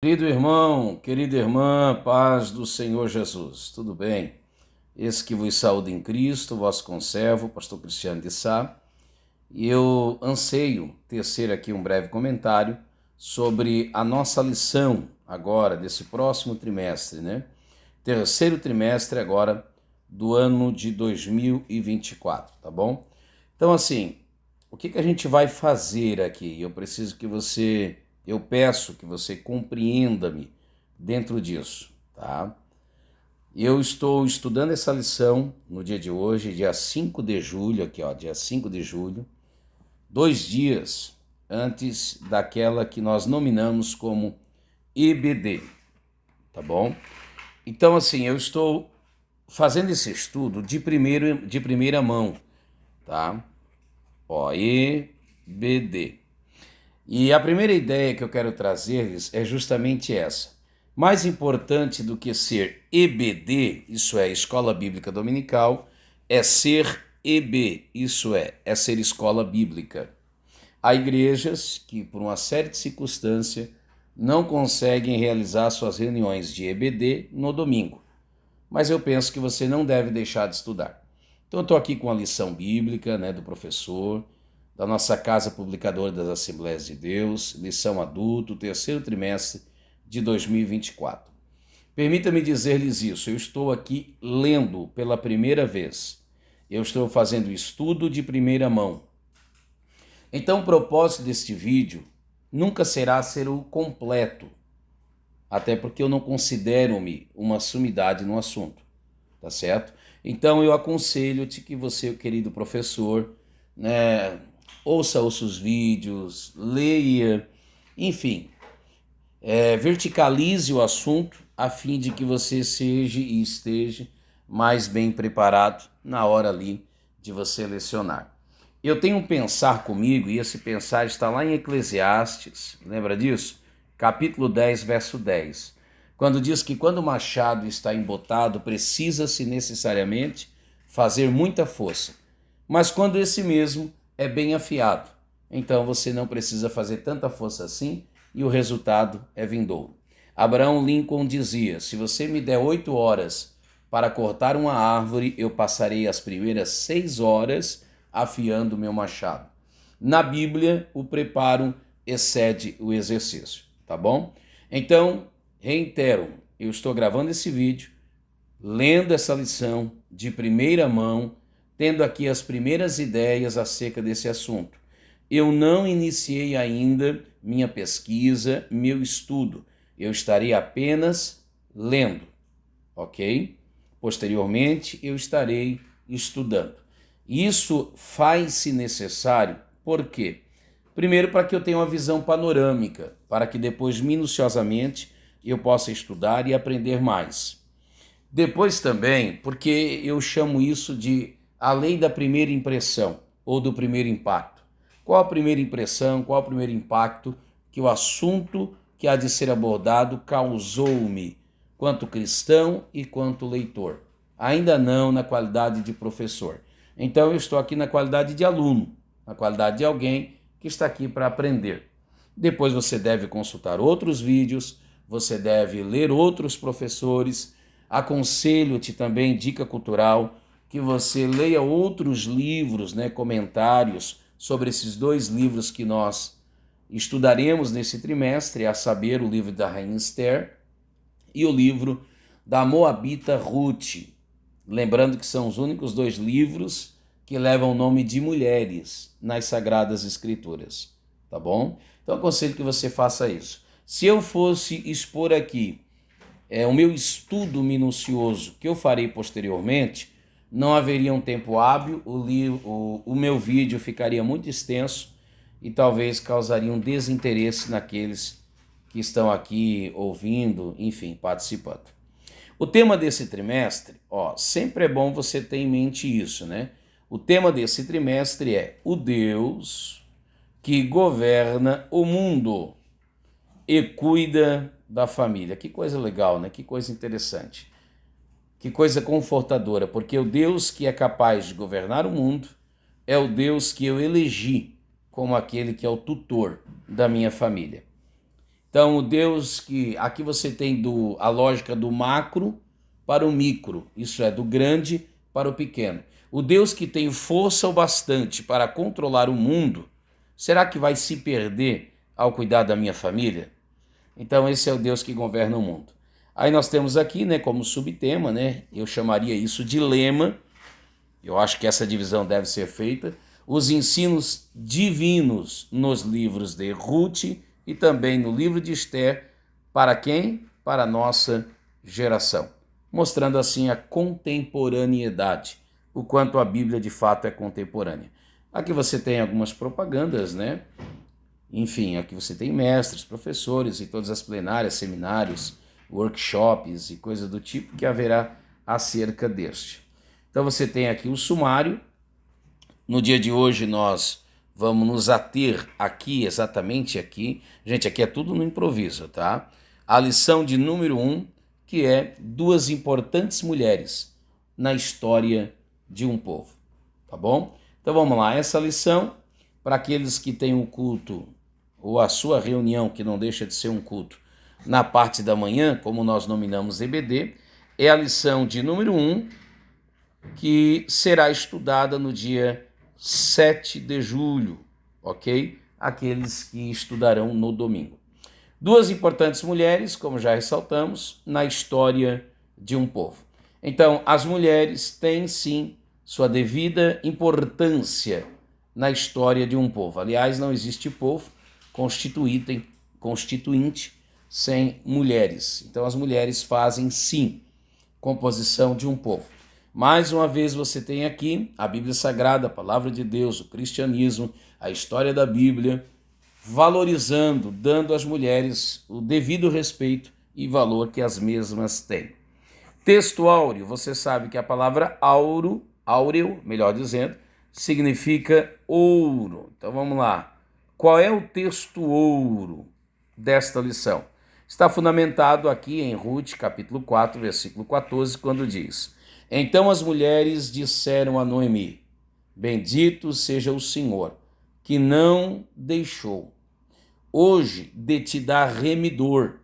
Querido irmão, querida irmã, paz do Senhor Jesus, tudo bem? Esse que vos saúda em Cristo, vosso conservo, pastor Cristiano de Sá, e eu anseio tecer aqui um breve comentário sobre a nossa lição agora, desse próximo trimestre, né? Terceiro trimestre agora do ano de 2024, tá bom? Então, assim, o que a gente vai fazer aqui? Eu peço que você compreenda-me dentro disso, tá? Eu estou estudando essa lição no dia de hoje, dia 5 de julho, aqui ó, dia 5 de julho, 2 dias antes daquela que nós nominamos como EBD, tá bom? Então, assim, eu estou fazendo esse estudo de primeira mão, tá? Ó, EBD. E a primeira ideia que eu quero trazer-lhes é justamente essa. Mais importante do que ser EBD, isso é, Escola Bíblica Dominical, é ser EB, isso é ser Escola Bíblica. Há igrejas que, por uma série de circunstâncias, não conseguem realizar suas reuniões de EBD no domingo. Mas eu penso que você não deve deixar de estudar. Então eu estou aqui com a lição bíblica, né, do professor, da nossa Casa Publicadora das Assembleias de Deus, lição adulto, terceiro trimestre de 2024. Permita-me dizer-lhes isso, eu estou aqui lendo pela primeira vez. Eu estou fazendo estudo de primeira mão. Então o propósito deste vídeo nunca será ser o completo, até porque eu não considero-me uma sumidade no assunto, tá certo? Então eu aconselho-te que você, querido professor, né, ouça os vídeos, leia, enfim, verticalize o assunto a fim de que você seja e esteja mais bem preparado na hora ali de você lecionar. Eu tenho um pensar comigo, e esse pensar está lá em Eclesiastes, lembra disso? Capítulo 10, verso 10. Quando diz que quando o machado está embotado, precisa-se necessariamente fazer muita força. Mas quando esse mesmo é bem afiado, então você não precisa fazer tanta força assim e o resultado é vindouro. Abraão Lincoln dizia: se você me der 8 horas para cortar uma árvore, eu passarei as primeiras 6 horas afiando meu machado. Na Bíblia, o preparo excede o exercício, tá bom? Então, reitero, eu estou gravando esse vídeo, lendo essa lição de primeira mão, tendo aqui as primeiras ideias acerca desse assunto. Eu não iniciei ainda minha pesquisa, meu estudo. Eu estarei apenas lendo, ok? Posteriormente, eu estarei estudando. Isso faz-se necessário, por quê? Primeiro, para que eu tenha uma visão panorâmica, para que depois, minuciosamente, eu possa estudar e aprender mais. Depois também, porque eu chamo isso de a lei da primeira impressão ou do primeiro impacto. Qual a primeira impressão, qual o primeiro impacto que o assunto que há de ser abordado causou-me, quanto cristão e quanto leitor? Ainda não na qualidade de professor. Então eu estou aqui na qualidade de aluno, na qualidade de alguém que está aqui para aprender. Depois você deve consultar outros vídeos, você deve ler outros professores. Aconselho-te também, dica cultural, que você leia outros livros, né, comentários sobre esses 2 livros que nós estudaremos nesse trimestre, a saber, o livro da Rainha Esther e o livro da Moabita Ruth. Lembrando que são os únicos 2 livros que levam o nome de mulheres nas Sagradas Escrituras, tá bom? Então aconselho que você faça isso. Se eu fosse expor aqui o meu estudo minucioso que eu farei posteriormente, não haveria um tempo hábil, o meu vídeo ficaria muito extenso e talvez causaria um desinteresse naqueles que estão aqui ouvindo, enfim, participando. O tema desse trimestre, sempre é bom você ter em mente isso, né? O tema desse trimestre é o Deus que governa o mundo e cuida da família. Que coisa legal, né? Que coisa interessante. Que coisa confortadora, porque o Deus que é capaz de governar o mundo é o Deus que eu elegi como aquele que é o tutor da minha família. Então, o Deus que aqui você tem a lógica do macro para o micro, isso é, do grande para o pequeno. O Deus que tem força o bastante para controlar o mundo, será que vai se perder ao cuidar da minha família? Então, esse é o Deus que governa o mundo. Aí nós temos aqui, né, como subtema, né, eu chamaria isso de lema, eu acho que essa divisão deve ser feita, os ensinos divinos nos livros de Ruth e também no livro de Esther, para quem? Para a nossa geração. Mostrando assim a contemporaneidade, o quanto a Bíblia de fato é contemporânea. Aqui você tem algumas propagandas, né? Enfim, aqui você tem mestres, professores e todas as plenárias, seminários, workshops e coisas do tipo que haverá acerca deste. Então você tem aqui o sumário. No dia de hoje nós vamos nos ater aqui, exatamente aqui. Gente, aqui é tudo no improviso, tá? A lição de número 1, que é duas importantes mulheres na história de um povo, tá bom? Então vamos lá, essa lição, para aqueles que têm um culto, ou a sua reunião, que não deixa de ser um culto, na parte da manhã, como nós nominamos EBD, é a lição de número 1, que será estudada no dia 7 de julho, ok? Aqueles que estudarão no domingo. Duas importantes mulheres, como já ressaltamos, na história de um povo. Então, as mulheres têm sim sua devida importância na história de um povo. Aliás, não existe povo constituinte sem mulheres. Então, as mulheres fazem sim composição de um povo. Mais uma vez você tem aqui a Bíblia Sagrada, a Palavra de Deus, o cristianismo, a história da Bíblia, valorizando, dando às mulheres o devido respeito e valor que as mesmas têm. Texto áureo, você sabe que a palavra áureo, melhor dizendo, significa ouro. Então vamos lá. Qual é o texto ouro desta lição? Está fundamentado aqui em Ruth, capítulo 4, versículo 14, quando diz: Então as mulheres disseram a Noemi: Bendito seja o Senhor, que não deixou hoje de te dar remidor,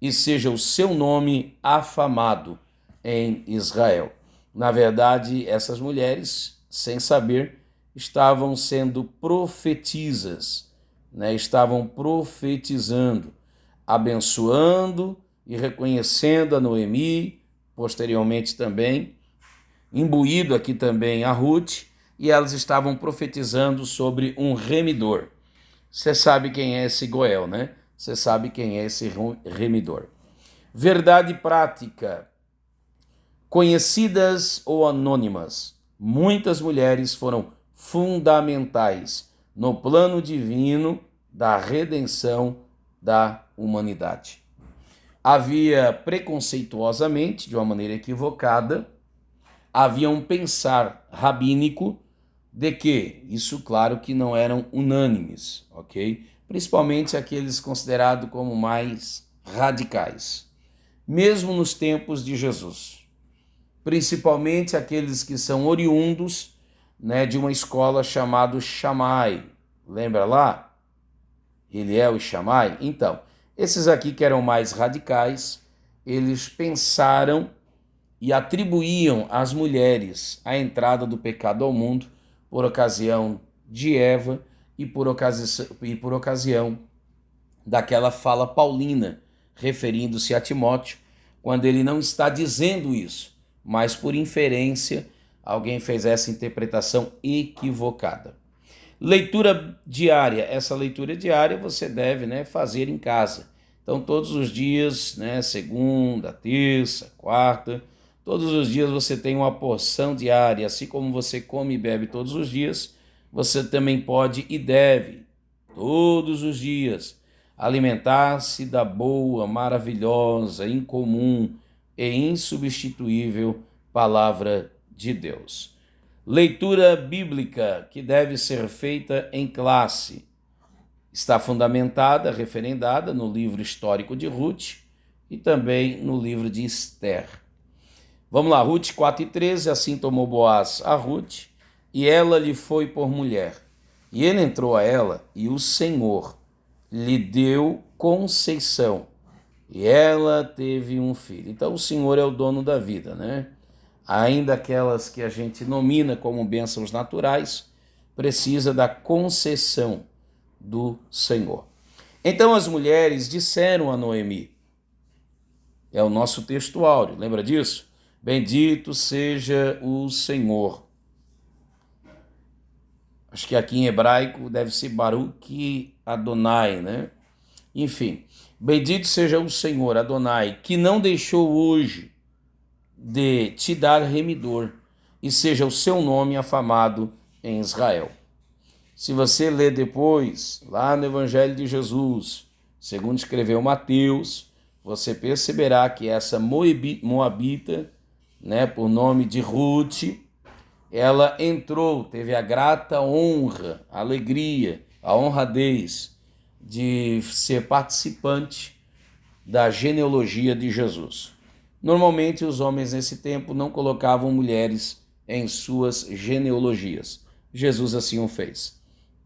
e seja o seu nome afamado em Israel. Na verdade, essas mulheres, sem saber, estavam sendo profetisas, né? Estavam profetizando, abençoando e reconhecendo a Noemi, posteriormente também, imbuído aqui também a Ruth, e elas estavam profetizando sobre um remidor. Você sabe quem é esse Goel, né? Você sabe quem é esse remidor. Verdade prática. Conhecidas ou anônimas, muitas mulheres foram fundamentais no plano divino da redenção da humanidade. Havia preconceituosamente, de uma maneira equivocada, havia um pensar rabínico de que, isso claro que não eram unânimes, ok? Principalmente aqueles considerados como mais radicais, mesmo nos tempos de Jesus. Principalmente aqueles que são oriundos, né, de uma escola chamada Shammai. Lembra lá? Eliel e Shammai? Então, esses aqui que eram mais radicais, eles pensaram e atribuíam às mulheres a entrada do pecado ao mundo por ocasião de Eva e por ocasião daquela fala paulina, referindo-se a Timóteo, quando ele não está dizendo isso, mas por inferência alguém fez essa interpretação equivocada. Leitura diária. Essa leitura diária você deve, né, fazer em casa. Então todos os dias, né, segunda, terça, quarta, todos os dias você tem uma porção diária. Assim como você come e bebe todos os dias, você também pode e deve, todos os dias, alimentar-se da boa, maravilhosa, incomum e insubstituível Palavra de Deus. Leitura bíblica que deve ser feita em classe. Está fundamentada, referendada no livro histórico de Ruth e também no livro de Esther. Vamos lá, Ruth 4:13, assim tomou Boaz a Ruth, e ela lhe foi por mulher. E ele entrou a ela, e o Senhor lhe deu conceição e ela teve um filho. Então o Senhor é o dono da vida, né? Ainda aquelas que a gente nomina como bênçãos naturais, precisa da concessão do Senhor. Então as mulheres disseram a Noemi, é o nosso texto áureo, lembra disso? Bendito seja o Senhor. Acho que aqui em hebraico deve ser Baruch Adonai, né? Enfim, bendito seja o Senhor Adonai, que não deixou hoje de te dar remidor, e seja o seu nome afamado em Israel. Se você ler depois, lá no Evangelho de Jesus, segundo escreveu Mateus, você perceberá que essa moabita, né, por nome de Ruth, ela entrou, teve a grata honra, a alegria, a honradez de ser participante da genealogia de Jesus. Normalmente os homens nesse tempo não colocavam mulheres em suas genealogias. Jesus assim o fez.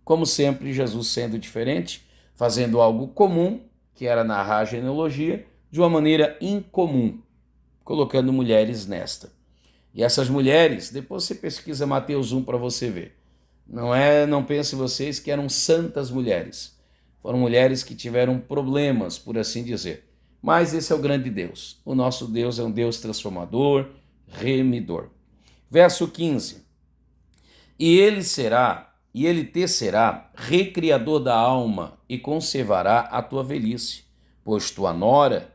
Como sempre, Jesus sendo diferente, fazendo algo comum, que era narrar a genealogia, de uma maneira incomum, colocando mulheres nesta. E essas mulheres, depois você pesquisa Mateus 1 para você ver. Não pense vocês que eram santas mulheres. Foram mulheres que tiveram problemas, por assim dizer. Mas esse é o grande Deus. O nosso Deus é um Deus transformador, remidor. Verso 15. E ele te será recriador da alma e conservará a tua velhice, pois tua nora,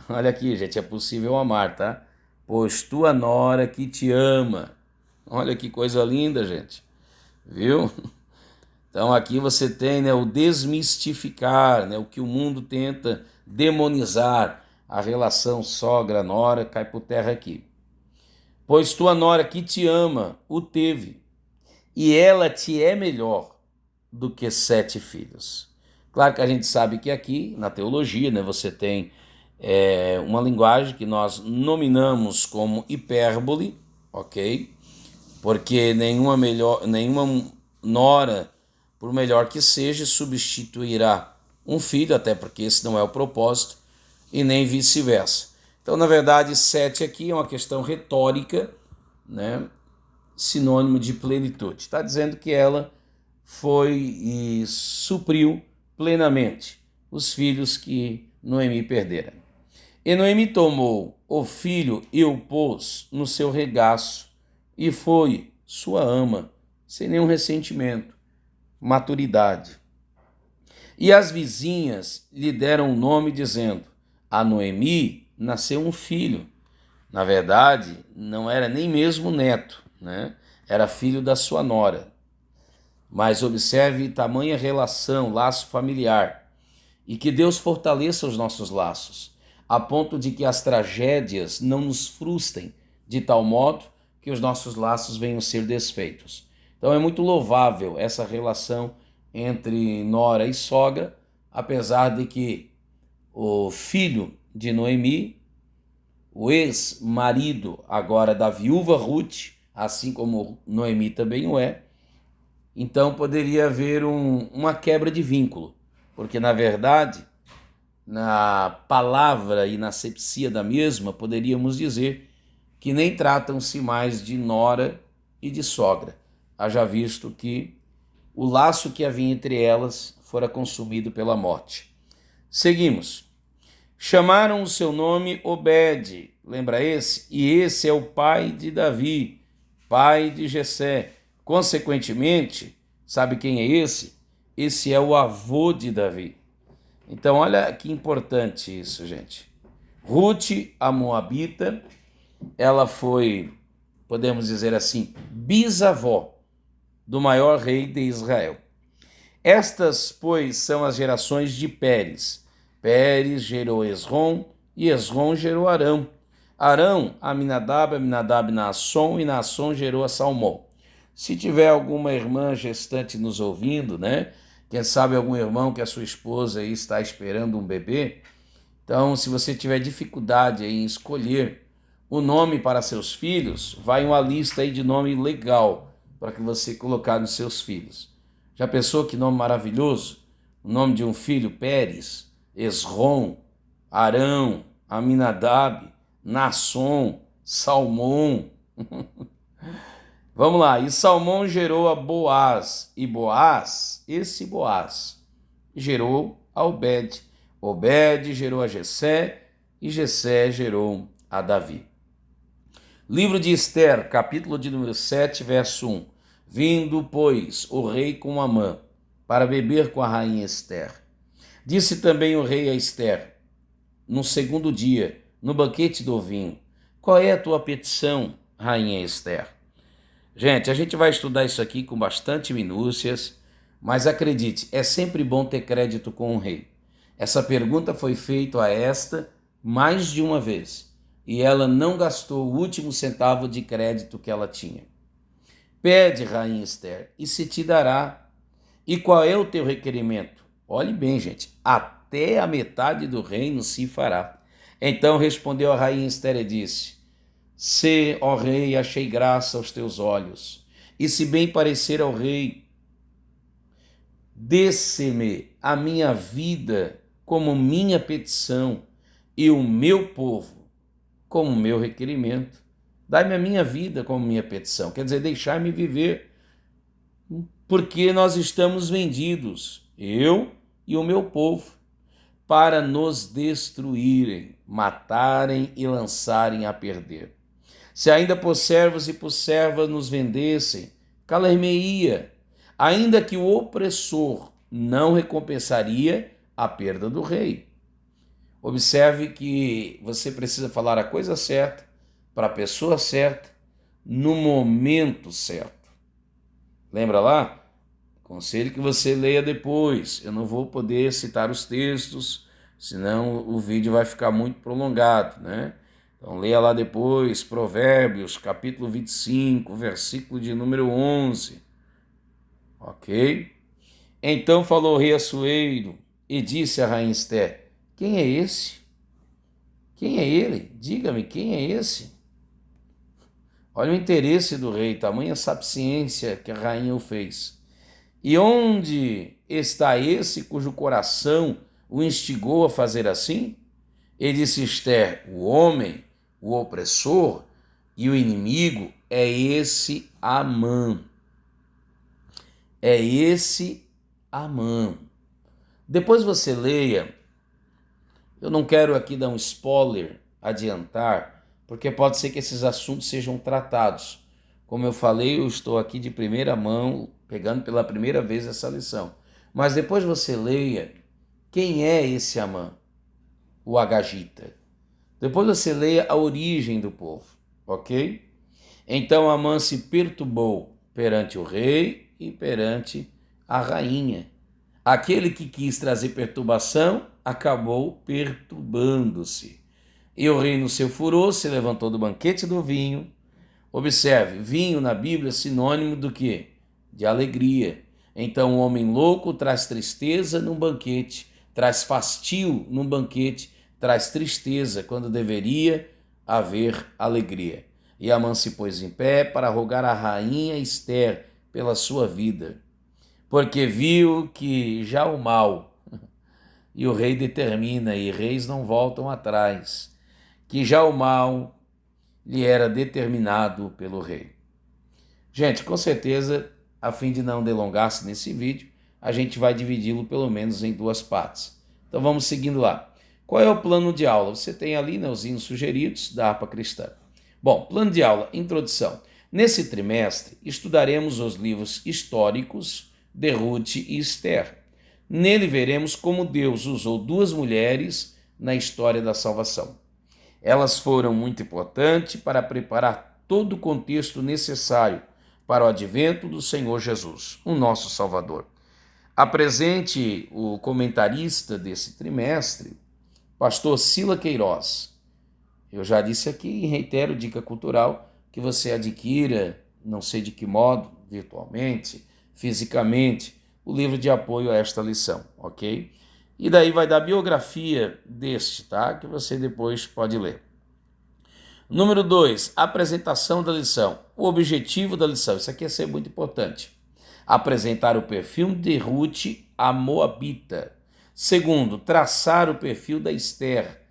olha aqui, gente, é possível amar, tá? Pois tua nora que te ama. Olha que coisa linda, gente. Viu? Então aqui você tem, né, o desmistificar, né, o que o mundo tenta demonizar, a relação sogra-nora cai por terra aqui. Pois tua nora que te ama o teve, e ela te é melhor do que 7 filhos. Claro que a gente sabe que aqui, na teologia, né, você tem uma linguagem que nós nominamos como hipérbole, ok? Porque nenhuma nora, por melhor que seja, substituirá um filho, até porque esse não é o propósito, e nem vice-versa. Então, na verdade, 7 aqui é uma questão retórica, né? Sinônimo de plenitude. Está dizendo que ela foi e supriu plenamente os filhos que Noemi perdera. E Noemi tomou o filho e o pôs no seu regaço, e foi sua ama, sem nenhum ressentimento, maturidade. E as vizinhas lhe deram um nome, dizendo: a Noemi nasceu um filho. Na verdade, não era nem mesmo neto, né? Era filho da sua nora. Mas observe tamanha relação, laço familiar, e que Deus fortaleça os nossos laços, a ponto de que as tragédias não nos frustrem de tal modo que os nossos laços venham a ser desfeitos. Então é muito louvável essa relação entre nora e sogra, apesar de que o filho de Noemi, o ex-marido agora da viúva Ruth, assim como Noemi também o é, então poderia haver uma quebra de vínculo, porque na verdade, na palavra e na asepsia da mesma, poderíamos dizer que nem tratam-se mais de nora e de sogra, haja visto que o laço que havia entre elas fora consumido pela morte. Seguimos. Chamaram o seu nome Obed, lembra esse? E esse é o pai de Davi, pai de Jessé. Consequentemente, sabe quem é esse? Esse é o avô de Davi. Então, olha que importante isso, gente. Ruth, a moabita, ela foi, podemos dizer assim, bisavó do maior rei de Israel. Estas, pois, são as gerações de Pérez. Pérez gerou Esrom, e Esrom gerou Arão. Arão, Aminadab, Naasson, e Naasson gerou a Salmão. Se tiver alguma irmã gestante nos ouvindo, né? Quem sabe algum irmão que a sua esposa aí está esperando um bebê. Então, se você tiver dificuldade em escolher o nome para seus filhos, vai uma lista aí de nome legal para que você colocar nos seus filhos. Já pensou que nome maravilhoso? o nome de um filho, Pérez, Esrom, Arão, Aminadab, Nasson, Salmão. Vamos lá, e Salmão gerou a Boaz, e Boaz, esse Boaz, gerou a Obed. Obed gerou a Jessé, e Jessé gerou a Davi. Livro de Esther, capítulo de número 7, verso 1. Vindo, pois, o rei com Amã, para beber com a rainha Esther. Disse também o rei a Esther, no segundo dia, no banquete do vinho, qual é a tua petição, rainha Esther? Gente, a gente vai estudar isso aqui com bastante minúcias, mas acredite, é sempre bom ter crédito com o rei. Essa pergunta foi feita a esta mais de uma vez, e ela não gastou o último centavo de crédito que ela tinha. Pede, rainha Esther, e se te dará. E qual é o teu requerimento? Olhe bem, gente, até a metade do reino se fará. Então respondeu a rainha Esther e disse, se, ó rei, achei graça aos teus olhos, e se bem parecer ao rei, dê-se-me a minha vida como minha petição e o meu povo como meu requerimento. Dai-me a minha vida como minha petição, quer dizer, deixar-me viver, porque nós estamos vendidos, eu e o meu povo, para nos destruírem, matarem e lançarem a perder. Se ainda por servos e por servas nos vendessem, calar-me-ia, ainda que o opressor não recompensaria a perda do rei. Observe que você precisa falar a coisa certa, para a pessoa certa, no momento certo. Lembra lá? Conselho que você leia depois. Eu não vou poder citar os textos, senão o vídeo vai ficar muito prolongado, né? Então leia lá depois, Provérbios, capítulo 25, versículo de número 11. Ok? Então falou o rei Assuero e disse a rainha Esther, quem é esse? Quem é ele? Diga-me, quem é esse? Olha o interesse do rei, tamanha sapiência que a rainha o fez. E onde está esse cujo coração o instigou a fazer assim? Ele disse Esther, o homem, o opressor e o inimigo é esse Amã. É esse Amã. Depois você leia, eu não quero aqui dar um spoiler, adiantar, porque pode ser que esses assuntos sejam tratados. Como eu falei, eu estou aqui de primeira mão, pegando pela primeira vez essa lição. Mas depois você leia quem é esse Amã, o Agagita. Depois você leia a origem do povo, ok? Então Amã se perturbou perante o rei e perante a rainha. Aquele que quis trazer perturbação acabou perturbando-se. E o rei, no seu furor, se levantou do banquete do vinho. Observe, vinho na Bíblia é sinônimo do quê? De alegria. Então, um homem louco traz tristeza num banquete, traz fastio num banquete, traz tristeza quando deveria haver alegria. E Amã se pôs em pé para rogar a rainha Esther pela sua vida, porque viu que já o mal, e o rei determina, e reis não voltam atrás, que já o mal lhe era determinado pelo rei. Gente, com certeza, a fim de não delongar-se nesse vídeo, a gente vai dividi-lo pelo menos em duas partes. Então vamos seguindo lá. Qual é o plano de aula? Você tem ali, né, os hinos sugeridos da harpa cristã. Bom, plano de aula, introdução. Nesse trimestre, estudaremos os livros históricos de Ruth e Esther. Nele veremos como Deus usou duas mulheres na história da salvação. Elas foram muito importantes para preparar todo o contexto necessário para o advento do Senhor Jesus, o nosso Salvador. Apresente o comentarista desse trimestre, pastor Sila Queiroz. Eu já disse aqui e reitero dica cultural que você adquira, não sei de que modo, virtualmente, fisicamente, o livro de apoio a esta lição, ok? E daí vai dar a biografia deste, tá? Que você depois pode ler. Número 2, apresentação da lição. O objetivo da lição, isso aqui é ser muito importante. Apresentar o perfil de Ruth a moabita. Segundo, traçar o perfil da Ester,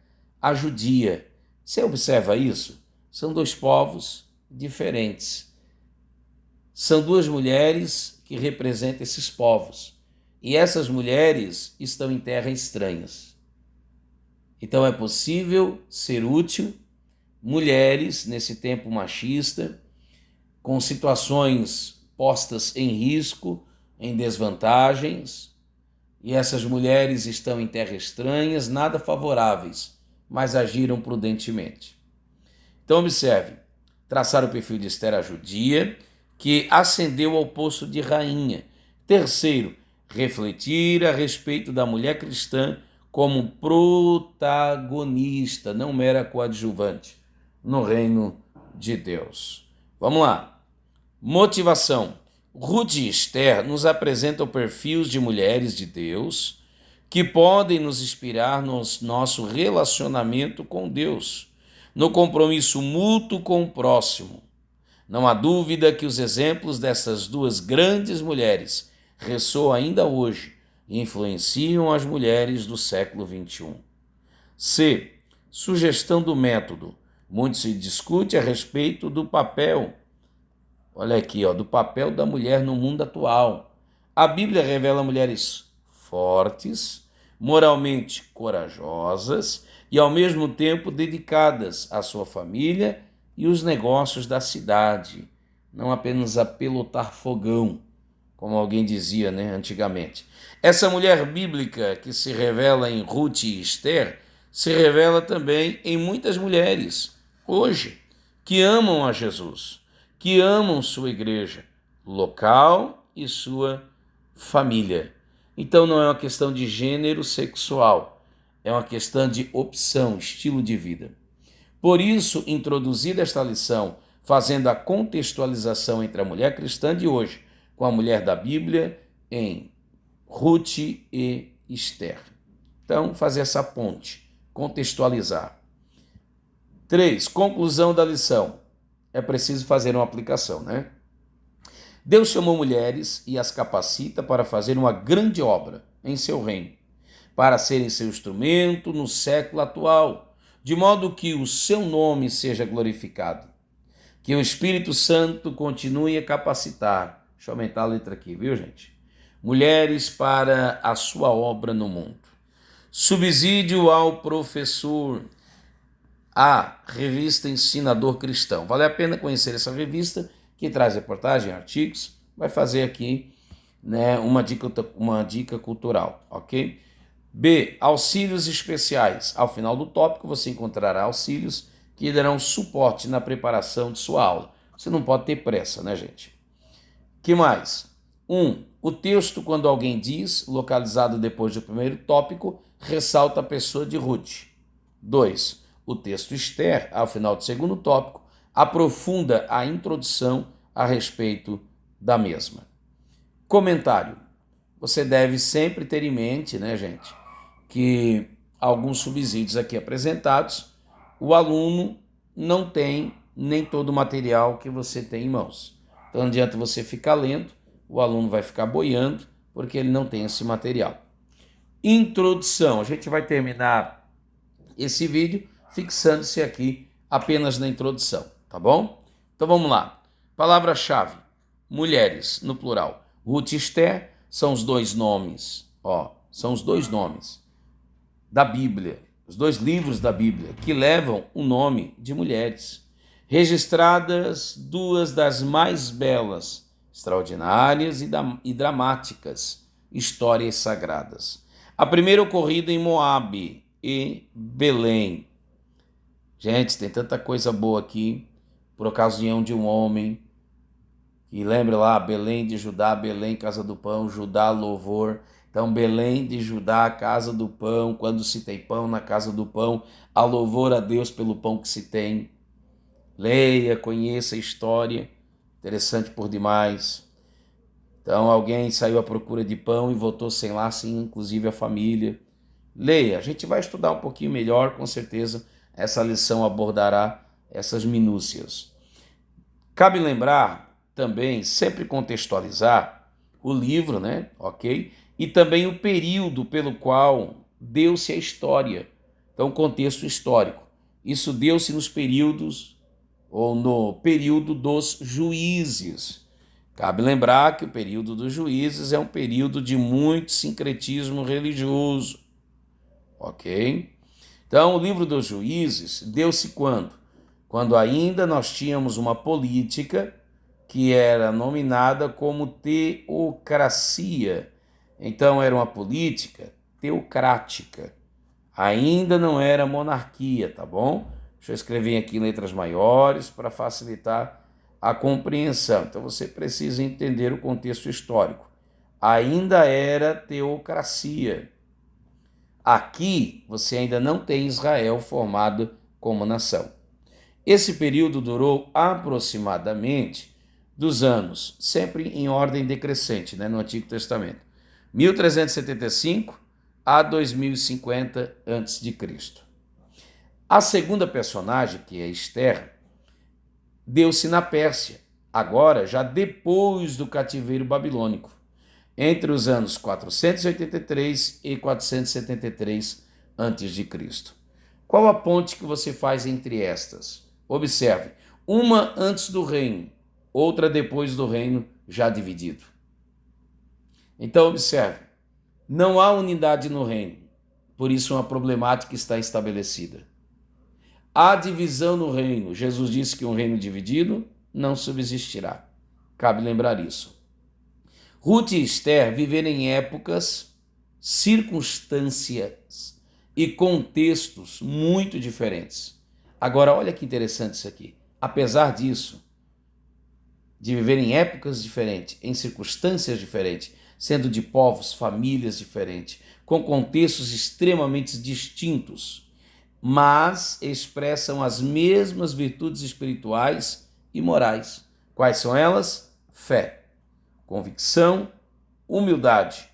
a judia. Você observa isso? São dois povos diferentes. São duas mulheres que representam esses povos. E essas mulheres estão em terras estranhas. Então é possível ser útil mulheres nesse tempo machista, com situações postas em risco, em desvantagens, e essas mulheres estão em terras estranhas, nada favoráveis, mas agiram prudentemente. Então observe, traçar o perfil de Ester a judia, que ascendeu ao posto de rainha. Terceiro, refletir a respeito da mulher cristã como protagonista, não mera coadjuvante, no reino de Deus. Vamos lá. Motivação. Ruth e Ester nos apresentam perfis de mulheres de Deus que podem nos inspirar no nosso relacionamento com Deus, no compromisso mútuo com o próximo. Não há dúvida que os exemplos dessas duas grandes mulheres ressoam ainda hoje e influenciam as mulheres do século XXI. C. Sugestão do método. Muito se discute a respeito do papel, olha aqui, do papel da mulher no mundo atual. A Bíblia revela mulheres fortes, moralmente corajosas e ao mesmo tempo dedicadas à sua família e os negócios da cidade, não apenas a pilotar fogão, como alguém dizia, antigamente. Essa mulher bíblica que se revela em Ruth e Ester se revela também em muitas mulheres hoje que amam a Jesus, que amam sua igreja local e sua família. Então não é uma questão de gênero sexual, é uma questão de opção, estilo de vida. Por isso, introduzir esta lição, fazendo a contextualização entre a mulher cristã de hoje com a mulher da Bíblia em Ruth e Ester. Então, fazer essa ponte, contextualizar. 3. Conclusão da lição. É preciso fazer uma aplicação, Deus chamou mulheres e as capacita para fazer uma grande obra em seu reino, para serem seu instrumento no século atual, de modo que o seu nome seja glorificado. Que o Espírito Santo continue a capacitar. Deixa eu aumentar a letra aqui, viu, gente? Mulheres para a sua obra no mundo. Subsídio ao professor. A revista Ensinador Cristão. Vale a pena conhecer essa revista, que traz reportagem, artigos, vai fazer aqui uma dica cultural, ok? B. Auxílios especiais. Ao final do tópico você encontrará auxílios que darão suporte na preparação de sua aula. Você não pode ter pressa, gente? Que mais? 1. O texto, quando alguém diz, localizado depois do primeiro tópico, ressalta a pessoa de Ruth. 2. O texto Ester, ao final do segundo tópico, aprofunda a introdução a respeito da mesma. Comentário. Você deve sempre ter em mente, gente, que alguns subsídios aqui apresentados, o aluno não tem nem todo o material que você tem em mãos. Então não adianta você ficar lendo, o aluno vai ficar boiando, porque ele não tem esse material. Introdução. A gente vai terminar esse vídeo fixando-se aqui apenas na introdução, tá bom? Então vamos lá. Palavra-chave, mulheres, no plural. Ruth e Ester são os dois nomes, são os dois nomes da Bíblia, os dois livros da Bíblia que levam o nome de mulheres, registradas duas das mais belas, extraordinárias e dramáticas histórias sagradas. A primeira ocorrida em Moabe e Belém. Gente, tem tanta coisa boa aqui, por ocasião de um homem, e lembra lá, Belém de Judá, Belém, casa do pão, Judá, louvor. Então, Belém de Judá, casa do pão, quando se tem pão na casa do pão, há louvor a Deus pelo pão que se tem. Leia, conheça a história, interessante por demais. Então, alguém saiu à procura de pão e voltou sem lá, sim, inclusive a família. Leia, a gente vai estudar um pouquinho melhor, com certeza essa lição abordará essas minúcias. Cabe lembrar também, sempre contextualizar o livro, ok? e também o período pelo qual deu-se a história. Então, contexto histórico. Isso deu-se nos períodos, ou no período dos juízes. Cabe lembrar que o período dos juízes é um período de muito sincretismo religioso, ok? Então, o livro dos juízes deu-se quando? Quando ainda nós tínhamos uma política que era nominada como teocracia. Então, era uma política teocrática. Ainda não era monarquia, tá bom? Deixa eu escrever aqui em letras maiores para facilitar a compreensão. Então, você precisa entender o contexto histórico. Ainda era teocracia. Aqui, você ainda não tem Israel formado como nação. Esse período durou aproximadamente dos anos, sempre em ordem decrescente, no Antigo Testamento, 1375 a 2050 a.C. A segunda personagem, que é Esther, deu-se na Pérsia, agora já depois do cativeiro babilônico, entre os anos 483 e 473 a.C. Qual a ponte que você faz entre estas? Observe, uma antes do reino, outra depois do reino já dividido. Então, observe, não há unidade no reino, por isso uma problemática está estabelecida. Há divisão no reino, Jesus disse que um reino dividido não subsistirá. Cabe lembrar isso. Ruth e Esther viveram em épocas, circunstâncias e contextos muito diferentes. Agora, olha que interessante isso aqui. Apesar disso, de viver em épocas diferentes, em circunstâncias diferentes, sendo de povos, famílias diferentes, com contextos extremamente distintos, mas expressam as mesmas virtudes espirituais e morais. Quais são elas? Fé, convicção, humildade,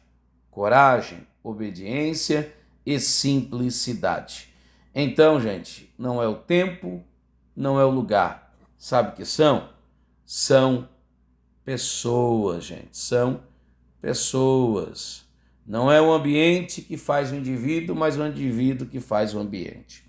coragem, obediência e simplicidade. Então, gente, não é o tempo, não é o lugar. Sabe o que são? São pessoas, gente. São pessoas. Não é o ambiente que faz o indivíduo, mas o indivíduo que faz o ambiente.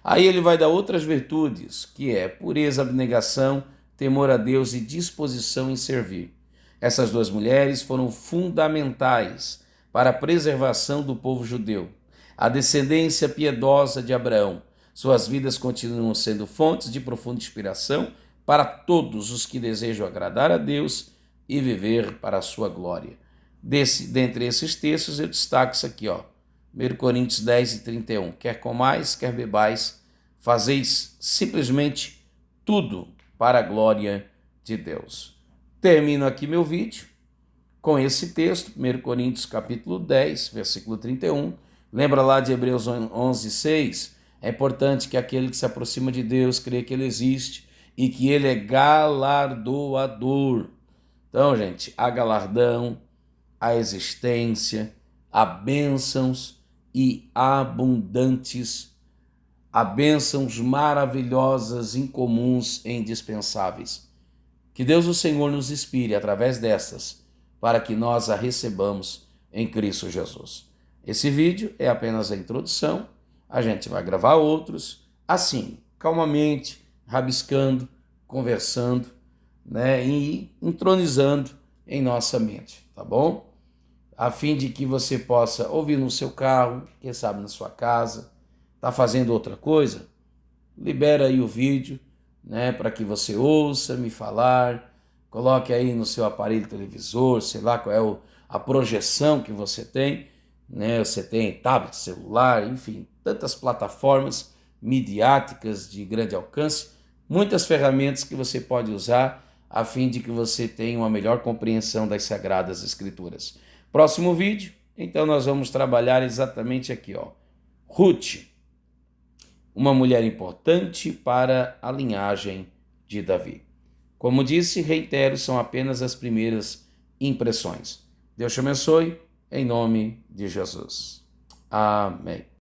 Aí ele vai dar outras virtudes, que é pureza, abnegação, temor a Deus e disposição em servir. Essas duas mulheres foram fundamentais para a preservação do povo judeu. A descendência piedosa de Abraão. Suas vidas continuam sendo fontes de profunda inspiração para todos os que desejam agradar a Deus e viver para a sua glória. Dentre esses textos, eu destaco isso aqui, 1 Coríntios 10 e 31. Quer comais, quer bebais, fazeis simplesmente tudo para a glória de Deus. Termino aqui meu vídeo com esse texto, 1 Coríntios capítulo 10, versículo 31. Lembra lá de Hebreus 11, 6? É importante que aquele que se aproxima de Deus crê que ele existe e que ele é galardoador. Então, gente, há galardão, há existência, há bênçãos e abundantes, há bênçãos maravilhosas, incomuns e indispensáveis. Que Deus o Senhor nos inspire através destas, para que nós a recebamos em Cristo Jesus. Esse vídeo é apenas a introdução, a gente vai gravar outros, assim, calmamente, rabiscando, conversando, e entronizando em nossa mente, tá bom? A fim de que você possa ouvir no seu carro, quem sabe na sua casa, tá fazendo outra coisa, libera aí o vídeo, para que você ouça me falar, coloque aí no seu aparelho televisor, sei lá qual é a projeção que você tem, você tem tablet, celular, enfim, tantas plataformas midiáticas de grande alcance, muitas ferramentas que você pode usar a fim de que você tenha uma melhor compreensão das Sagradas Escrituras. Próximo vídeo, então nós vamos trabalhar exatamente aqui, Ruth, uma mulher importante para a linhagem de Davi. Como disse, reitero, são apenas as primeiras impressões. Deus te abençoe, em nome de Jesus. Amém.